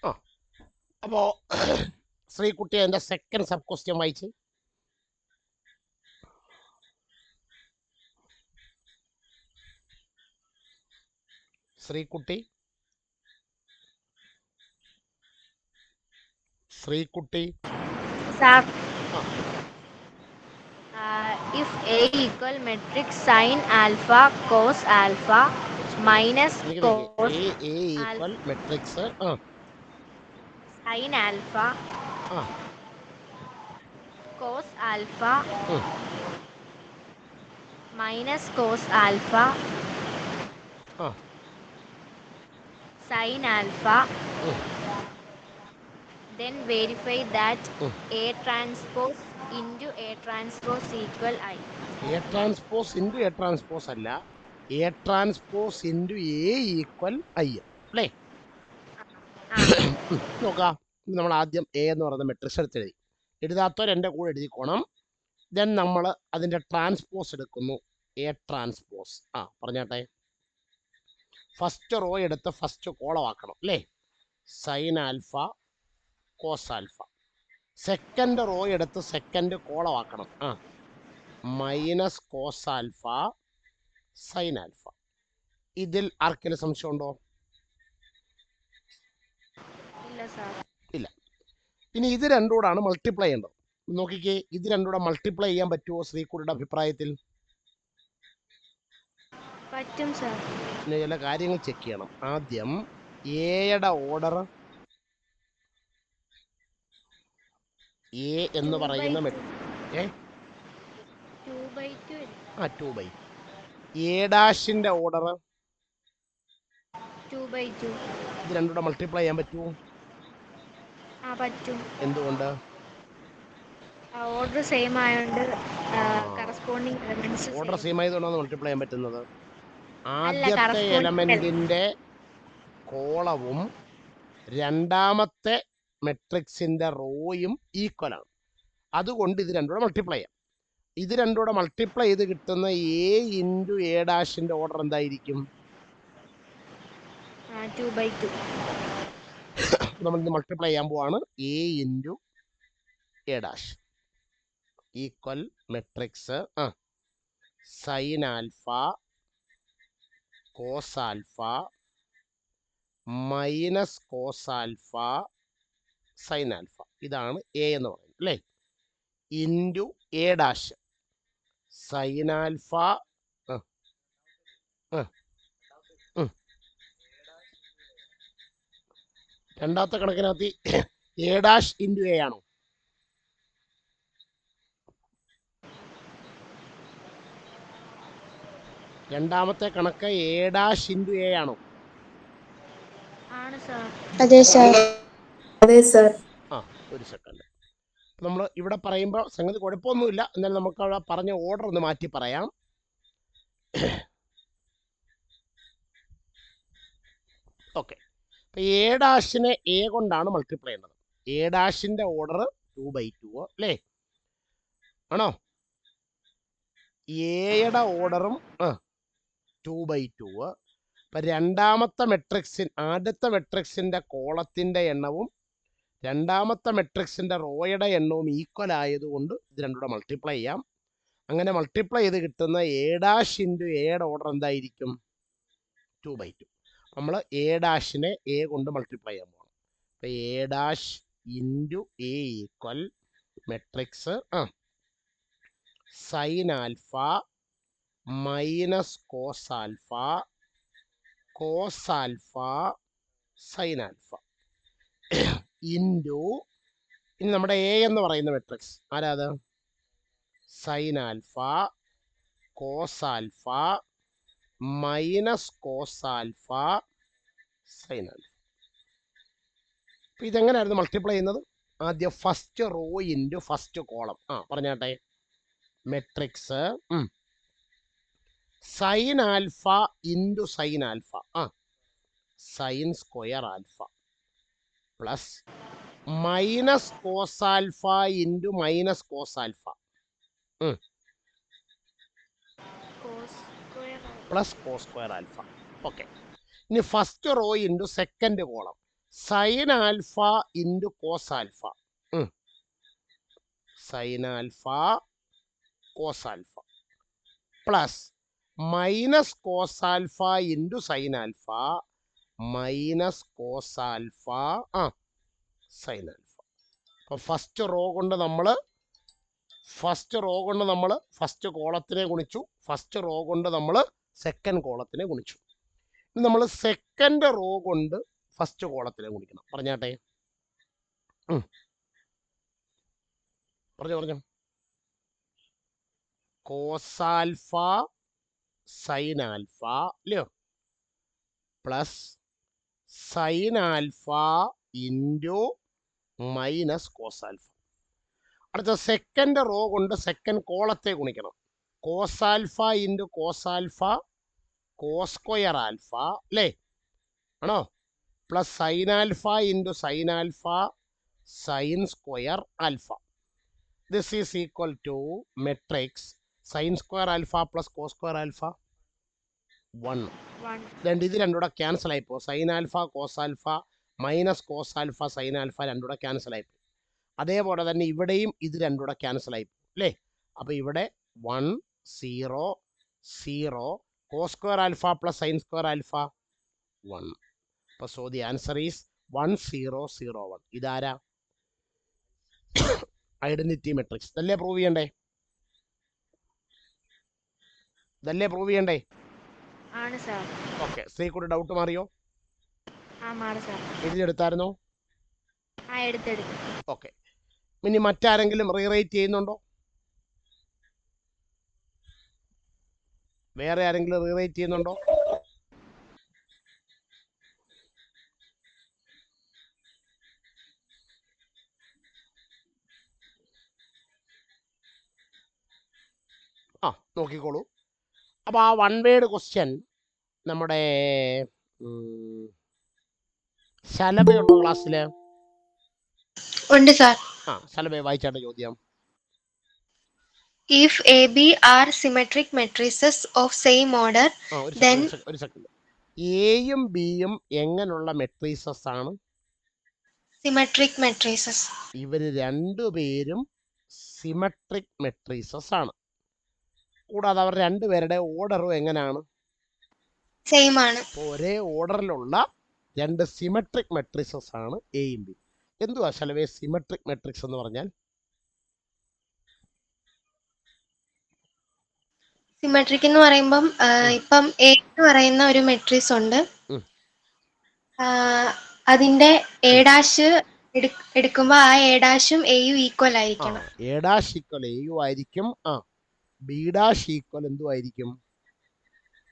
ആ അപ്പോൾ ശ്രീകുട്ടി അതിൻ്റെ സെക്കൻഡ് സബ് ക്വസ്റ്റ്യൻ വായിച്ച്. ശ്രീകുട്ടി Sir, ആ if A equal matrix sin alpha cos alpha minus cos A equal matrix sin alpha ആ cos alpha minus cos alpha ആ sin alpha, then verify that A transpose into A transpose equal I. A transpose into A transpose അല്ല, A transpose into A equal I അല്ലേ? നോക്കാം. നമ്മൾ ആദ്യം A എന്ന് പറയുന്ന matrix എടുത്തെഴുതി. എഴുതാത്തവർ എൻ്റെ കൂടെ എഴുതിക്കോണം. ദെൻ നമ്മൾ അതിൻ്റെ ട്രാൻസ്പോസ് എടുക്കുന്നു. എ ട്രാൻസ്പോസ് പറഞ്ഞാട്ടെ. ഫസ്റ്റ് റോ എടുത്ത് ഫസ്റ്റ് കോളം ആക്കണം അല്ലേ? Sine alpha cos alpha. Second row എടുത്ത് സെക്കൻഡ് കോളം ആക്കണം. Minus cos alpha sine alpha. ഇതിൽ ആർക്കെങ്കിലും സംശയമുണ്ടോ? ഇല്ല. ഇനി ഇത് രണ്ടുകൂടാണ് മൾട്ടിപ്ലൈ ചെയ്യേണ്ടത്. നോക്കിക്കേ, ഇത് രണ്ടുകൂടെ മൾട്ടിപ്ലൈ ചെയ്യാൻ പറ്റുമോ ശ്രീകുട്ടിയുടെ അഭിപ്രായത്തിൽ? പറ്റും സർ. പിന്നെ ചില കാര്യങ്ങൾ ചെക്ക് ചെയ്യണം. ആദ്യം എയുടെ ഓർഡർ എ എന്ന് പറയുന്ന 2/2. എ ഡാഷിന്റെ ഓർഡർ 2/2. ഇത് രണ്ടുകൂടെ മൾട്ടിപ്ലൈ ചെയ്യാൻ പറ്റുമോ? പറ്റും. എന്തുകൊണ്ട്? ഓർഡർ സെയിം ആയതുകൊണ്ട് കറസ്പോണ്ടിങ് എലമെന്റ്സ് ഓർഡർ സെയിം ആയതുകൊണ്ടാണ് മൾട്ടിപ്ലൈ ചെയ്യാൻ പറ്റുന്നത്. ആദ്യത്തെ എലമെന്റിന്റെ കോളവും രണ്ടാമത്തെ മെട്രിക്സിന്റെ റോയും ഈക്വൽ ആണ്. അതുകൊണ്ട് ഇത് രണ്ടുകൂടെ മൾട്ടിപ്ലൈ ചെയ്യാം. ഇത് രണ്ടുകൂടെ മൾട്ടിപ്ലൈ ചെയ്ത് കിട്ടുന്ന എ ഇൻറ്റു എ ഡാഷിന്റെ ഓർഡർ എന്തായിരിക്കും? 2/2. നമ്മൾ ഇത് മൾട്ടിപ്ലൈ ചെയ്യാൻ പോവാണ്. A into A dash equal matrix sine alpha cos alpha minus cos alpha sine alpha. ഇതാണ് എ എന്ന് പറയുന്നത് അല്ലേ? Into A dash sine alpha രണ്ടാമത്തെ കണക്കിനകത്ത് എ ഡാഷ് ഇൻറ്റു എ ആണോ? രണ്ടാമത്തെ കണക്ക് എ ഡാഷ് ഇൻറ്റു എ ആണോ? അതെ സർ. ഒരു സെക്കൻഡ്. നമ്മൾ ഇവിടെ പറയുമ്പോൾ സംഗതി കുഴപ്പമൊന്നുമില്ല. എന്നാൽ നമുക്ക് അവിടെ പറഞ്ഞ ഓർഡർ ഒന്ന് മാറ്റി പറയാം. ഓക്കെ. അപ്പം എ ഡാഷിനെ എ കൊണ്ടാണ് മൾട്ടിപ്ലൈ ചെയ്യുന്നത്. എ ഡാഷിന്റെ ഓർഡർ 2/2 അല്ലേ? ആണോ? എയുടെ ഓർഡറും 2/2. അപ്പം രണ്ടാമത്തെ ആദ്യത്തെ മെട്രിക്സിന്റെ കോളത്തിന്റെ എണ്ണവും രണ്ടാമത്തെ മെട്രിക്സിന്റെ റോയുടെ എണ്ണവും ഈക്വൽ ആയതുകൊണ്ട് ഇത് രണ്ടുകൂടെ മൾട്ടിപ്ലൈ ചെയ്യാം. അങ്ങനെ മൾട്ടിപ്ലൈ ചെയ്ത് കിട്ടുന്ന എ ഡാഷ് ഇൻറ്റു എയുടെ ഓർഡർ എന്തായിരിക്കും? 2/2. നമ്മൾ എ ഡാഷിനെ എ കൊണ്ട് മൾട്ടിപ്ലൈ ചെയ്യാൻ പോകണം. അപ്പം A dash into A equal matrix sine alpha minus cos alpha cos alpha sine alpha into ഇനി നമ്മുടെ എ എന്ന് പറയുന്ന മെട്രിക്സ് ആരാത്? Sine alpha cos alpha minus cos alpha sine alpha. അപ്പം ഇതെങ്ങനെയായിരുന്നു മൾട്ടിപ്ലൈ ചെയ്യുന്നത്? ആദ്യം first row into first column പറഞ്ഞാട്ടെ. Matrix sine alpha into sine alpha sine square alpha plus minus cos alpha into minus cos alpha plus cos square alpha. Okay. ഇനി first row into second column sine alpha into cos alpha. Sine alpha cos alpha plus minus cos alpha into sine alpha minus cos alpha sine alpha. അപ്പോൾ first row കൊണ്ട് നമ്മൾ first കോളത്തിനെ ഗുണിച്ചു, first row കൊണ്ട് നമ്മൾ second കോളത്തിനെ ഗുണിച്ചു. ഇനി നമ്മൾ സെക്കൻഡ് റോ കൊണ്ട് ഫസ്റ്റ് കോളത്തിനെ ഗുണിക്കണം. പറഞ്ഞാട്ടെ, പറഞ്ഞു. കോസാൽഫ സൈൻ ആൽഫ അല്ലയോ plus sine alpha into minus cos alpha. അടുത്ത സെക്കൻഡ് റോ കൊണ്ട് സെക്കൻഡ് കോളത്തെ ഗുണിക്കണം. Cos alpha into cos alpha cos square alpha അല്ലേ, ആണോ? Plus sine alpha into sine alpha sine square alpha. This is equal to matrix sine square alpha plus cos square alpha 1. ഇത് രണ്ടുകൂടെ cancel ആയിപ്പോ. Sine alpha cos alpha minus cos alpha sine alpha രണ്ടുകൂടെ cancel ആയിപ്പോ. അതേപോലെ തന്നെ ഇവിടെയും ഇത് രണ്ടുകൂടെ ക്യാൻസൽ ആയിപ്പോ അല്ലേ. അപ്പോൾ ഇവിടെ 1 0 0 cos square alpha plus sine square alpha 1. അപ്പോൾ സോ ദി ആൻസർ ഈസ് 1 0 0 1. ഇതാരാ? Identity matrix. ഇതല്ലേ പ്രൂവ് ചെയ്യണ്ടേ? ആണ് സർ. ഓക്കെ. സ്ത്രീക്കൂടെ ഡൗട്ട് മാറിയോ? എഴുതിയെടുത്തായിരുന്നോ? എടുത്തെടുത്തു. ഓക്കെ. ഇനി മറ്റാരെങ്കിലും റീറൈറ്റ് ചെയ്യുന്നുണ്ടോ? വേറെ ആരെങ്കിലും റീറൈറ്റ് ചെയ്യുന്നുണ്ടോ? നോക്കിക്കോളൂ. അപ്പോൾ ആ 1 വേർഡ് ക്വസ്റ്റ്യൻ നമ്മുടെ ശലഭയുണ്ടോ ക്ലാസ്സിൽ? ഉണ്ട് സാർ. ശലഭയെ വായിച്ചാട്ട ചോദ്യം. If AB are symmetric matrices of same order, then ഒരു സെക്കൻഡ്. എയും ബിയും എങ്ങനെയുള്ള മെട്രീസസ് ആണ്? symmetric matrices. ഇവർ രണ്ടുപേരും സിമെട്രിക് മെട്രീസസ് ആണ്. കൂടാതെ അവർ രണ്ടുപേരുടെ ഓർഡറും എങ്ങനെയാണ്? സെയിം ആണ്. ഒരേ ഓർഡറിലുള്ള രണ്ട് സിമെട്രിക് മെട്രിക്സസ് ആണ് എയും ബി. എന്തുവാ ശലവേ സിമെട്രിക് മെട്രിക്സ് എന്ന് പറഞ്ഞാൽ? സിമെട്രിക് എന്ന് പറയുമ്പം ഇപ്പം എ എന്ന് പറയുന്ന ഒരു മെട്രിക്സ് ഉണ്ട്. അതിന്റെ എ ഡാഷ് എടുക്കുമ്പോൾ ആ എ ഡാഷും എയും ഈക്വൽ ആയിരിക്കണം. എ ഡാഷ് ഈക്വൽ എയും ആയിരിക്കും. ബി ഡാഷ് ഈക്വൽ എന്തുമായിരിക്കും?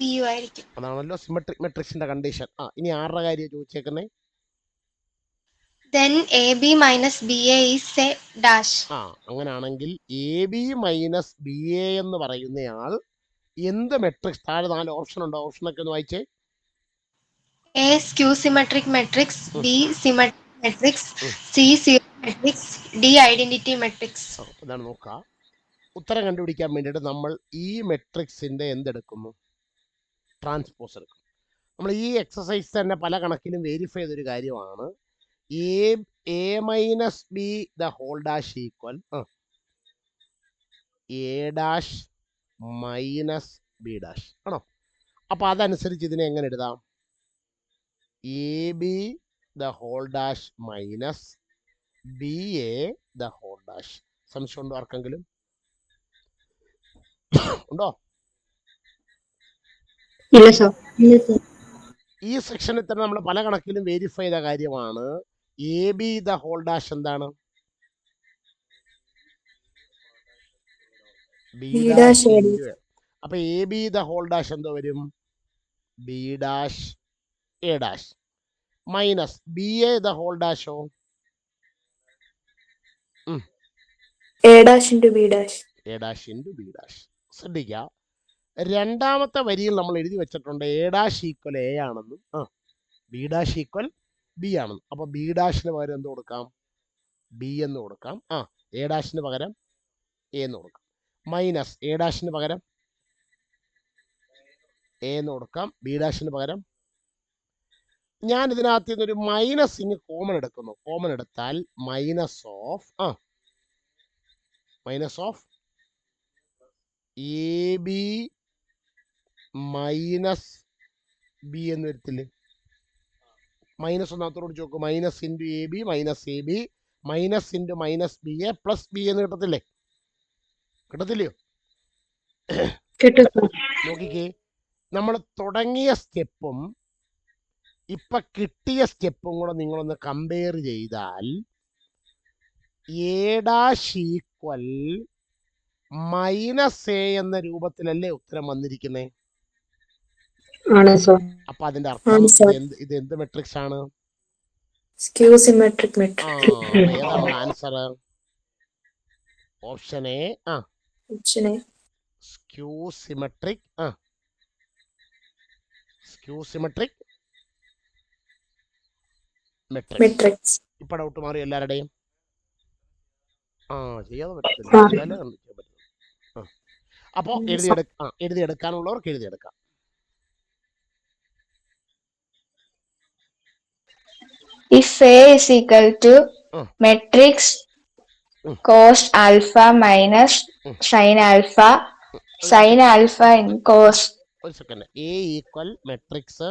ബിയും ആയിരിക്കും. അതാണല്ലോ സിമെട്രിക് മെട്രിക്സിന്റെ കണ്ടീഷൻ. ഇനി ആരുടെ കാര്യം ചോദിച്ചേക്കുന്നേ? Then AB minus BA is a dash. അങ്ങനാണെങ്കിൽ A B minus B A എന്ന് പറയുന്നയാൾ എന്ത് മെട്രിക്സ്? താഴെ 4 ഓപ്ഷൻ ഉണ്ട്. ഓപ്ഷനൊക്കെ ഒന്ന് വായിച്ചേ. A skew symmetric matrix, B symmetric matrix, C zero matrix, D identity matrix. അതാണ് നോക്കുക. ഉത്തരം കണ്ടുപിടിക്കാൻ വേണ്ടിയിട്ട് നമ്മൾ ഈ മെട്രിക്സിന്റെ എന്തെടുക്കുന്നു? ട്രാൻസ്പോസ് എടുക്കും. നമ്മൾ ഈ എക്സസൈസ് തന്നെ പല കണക്കിലും വെരിഫൈ ചെയ്തൊരു കാര്യമാണ്. A minus B the whole dash equal A dash minus B dash ആണോ? അപ്പോൾ അതനുസരിച്ച് ഇതിനെ എങ്ങനെ എഴുതാം? A B the whole dash minus B A the whole dash. സംശയം ഉണ്ടോ ആർക്കെങ്കിലും? ഉണ്ടോ? ഈ സെക്ഷനിൽ തന്നെ നമ്മൾ പല കണക്കിലും വെരിഫൈ ചെയ്ത കാര്യമാണ്. A B the whole dash എന്താണ്? B dash. അപ്പൊ A B the whole dash എന്തോ വരും? B dash A dash minus B A the whole ഡാഷോ? A dash into B dash. A dash into B dash. ശ്രദ്ധിക്കുക, രണ്ടാമത്തെ വരിയിൽ നമ്മൾ എഴുതി വെച്ചിട്ടുണ്ട് എ ഡാഷ് ഈക്വൽ എ ആണെന്നും ബി ഡാഷ് ഈക്വൽ ബി ആണെന്നും. അപ്പോൾ ബി ഡാഷിന് പകരം എന്ത് കൊടുക്കാം? ബി എന്ന് കൊടുക്കാം. എ ഡാഷിന് പകരം എ എന്ന് കൊടുക്കാം. മൈനസ് എ ഡാഷിന് പകരം എ എന്ന് കൊടുക്കാം. ബി ഡാഷിന് പകരം ഞാൻ ഇതിനകത്ത് നിന്നൊരു മൈനസ് ഇങ്ങ് കോമൺ എടുക്കുന്നു. കോമൺ എടുത്താൽ minus of A B minus B എന്ന് വരത്തില്ലേ? മൈനസ് ഒന്നാമത്തോട് ചോക്ക് minus into A B minus A B minus into minus B A plus B എന്ന് കിട്ടത്തില്ലേ? കിട്ടത്തില്ലയോ? നോക്കിക്കേ, നമ്മൾ തുടങ്ങിയ സ്റ്റെപ്പും ഇപ്പൊ കിട്ടിയ സ്റ്റെപ്പും കൂടെ നിങ്ങളൊന്ന് കമ്പയർ ചെയ്താൽ A dash equal minus A എന്ന രൂപത്തിലല്ലേ ഉത്തരം വന്നിരിക്കുന്നേ? അപ്പൊ അതിന്റെ അർത്ഥം ഇത് എന്ത് മെട്രിക്സ് ആണ്? Skew symmetric matrix. ഏതാ നമ്മുടെ answer? Option A. Skew symmetric matrix. ഇപ്പൊ ഡൗട്ട് മാറി എല്ലാവരുടെയും? ചെയ്യാതെ പറ്റത്തില്ല. അപ്പോ എഴുതിയെടുക്കാനുള്ളവർക്ക് എഴുതിയെടുക്കാം. If A is equal to matrix cos alpha minus sin alpha in cos. ഒരു second. A equal matrix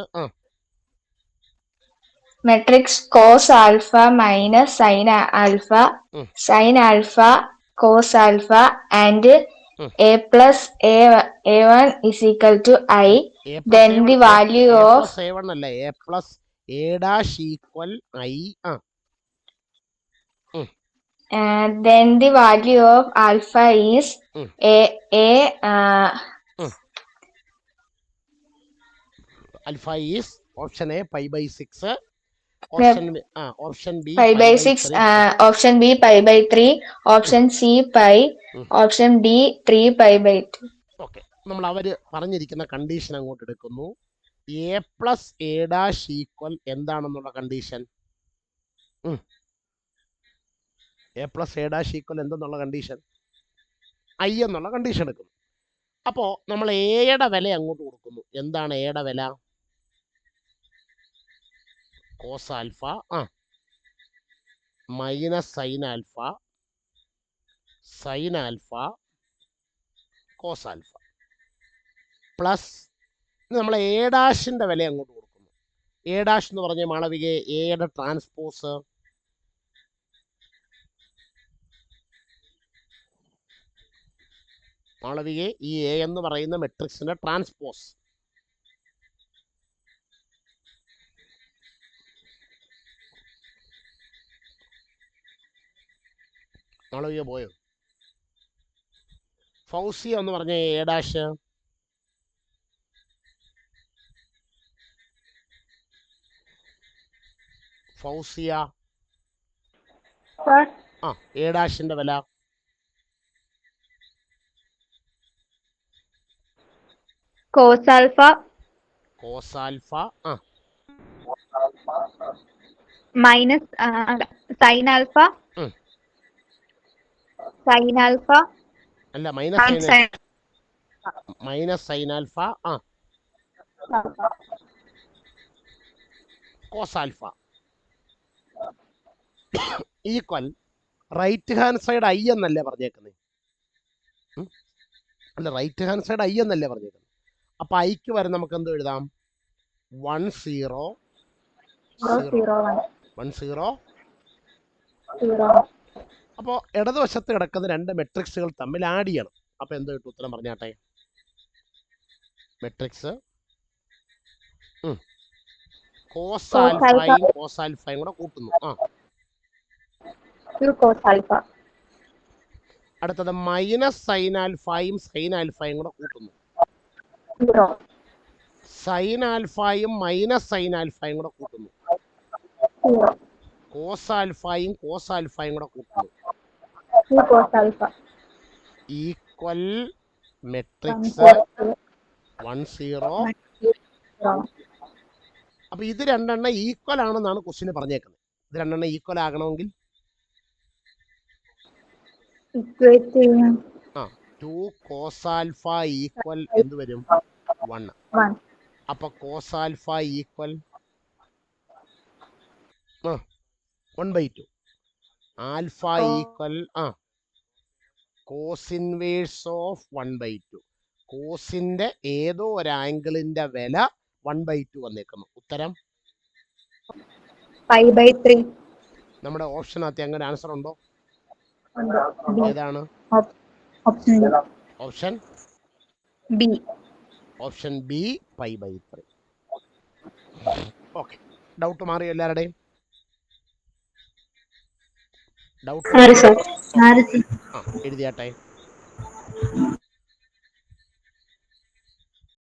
matrix cos alpha minus sin alpha cos alpha and A plus A1 is equal to I. Then the value of A1 അല്ല, A plus A dash equal I. Then the value of alpha is alpha is option A pi by 6, option B pi by 6, option B pi by 3, option C pi, option D 3 pi by 2. Okay, നമ്മൾ അവര് പറഞ്ഞിരിക്കുന്ന condition അങ്ങോട്ട് എടുക്കുന്നു. A plus A dash equal എന്താണെന്നുള്ള condition? A plus A dash equal എന്തെന്നുള്ള condition? I എന്നുള്ള condition എടുക്കുന്നു. അപ്പോ നമ്മൾ എയുടെ വില അങ്ങോട്ട് കൊടുക്കുന്നു. എന്താണ് എയുടെ വില? Cos alpha minus sine alpha cos alpha plus നമ്മൾ എ ഡാഷിന്റെ വില അങ്ങോട്ട് കൊടുക്കുന്നു. എ ഡാഷ് എന്ന് പറഞ്ഞ മാളവികയെ എയുടെ ട്രാൻസ്പോസ് മാളവികയെ ഈ എ എന്ന് പറയുന്ന മെട്രിക്സിന്റെ ട്രാൻസ്പോസ് മാളവിക പോയോ? ഫൗസിയ എന്ന് പറഞ്ഞ എ ഡാഷ് ഫൗസിയ എ ഡാഷിന്റെ വില cos alpha minus sine alpha അല്ല minus sine alpha cos alpha equal right hand side I എന്നല്ലേ പറഞ്ഞേക്കുന്നത്? അല്ല, റൈറ്റ് ഹാൻഡ് സൈഡ് ഐ എന്നല്ലേ പറഞ്ഞേക്കുന്നത്? അപ്പൊ ഐക്ക് വരെ നമുക്ക് എന്ത് എഴുതാം? 1 0 0. അപ്പോൾ ഇടതുവശത്ത് കിടക്കുന്ന രണ്ട് മെട്രിക്സുകൾ തമ്മിൽ ആഡ് ചെയ്യണം. അപ്പൊ എന്ത് കിട്ടും? ഉത്തരം പറഞ്ഞാട്ടെ. മെട്രിക്സ് കോസ് ആൽഫയും കൂടെ കൂട്ടുന്നു. അടുത്തത് മൈനസ് സൈൻ ആൽഫയും കൂടെ കൂട്ടുന്നു. സൈൻ ആൽഫയും മൈനസ് സൈൻ ആൽഫയും കൂടെ കൂട്ടുന്നു. കോസ് ആൽഫയും കൂടെ കൂട്ടുന്നു. Equal matrix 1 0. അപ്പൊ ഇത് രണ്ടെണ്ണം ഈക്വൽ ആണെന്നാണ് ക്വസ്റ്റ്യൻ പറഞ്ഞേക്കുന്നത്. ഇത് രണ്ടെണ്ണം ഈക്വൽ ആകണമെങ്കിൽ 2 2 cos ആൽഫ ഈക്വൽ എന്ത് വരും? 1. 1. അപ്പോൾ cos alpha equal 1/2. Alpha equal cos inverse of 1/2. കോസിന്റെ ഏതോ ഒരു ആംഗിളിന്റെ വില 1/2 വന്നേക്കുന്നു. ഉത്തരം π/3. നമ്മുടെ ഓപ്ഷനകത്ത് അങ്ങനെ ആൻസർ ഉണ്ടോ? ഏതാണ് option? B. Option B π/3. Okay, doubt മാറിയോ എല്ലാവരുടെയും? ഡൗട്ട് മാറി സർ. എഴുതിയാട്ടെ.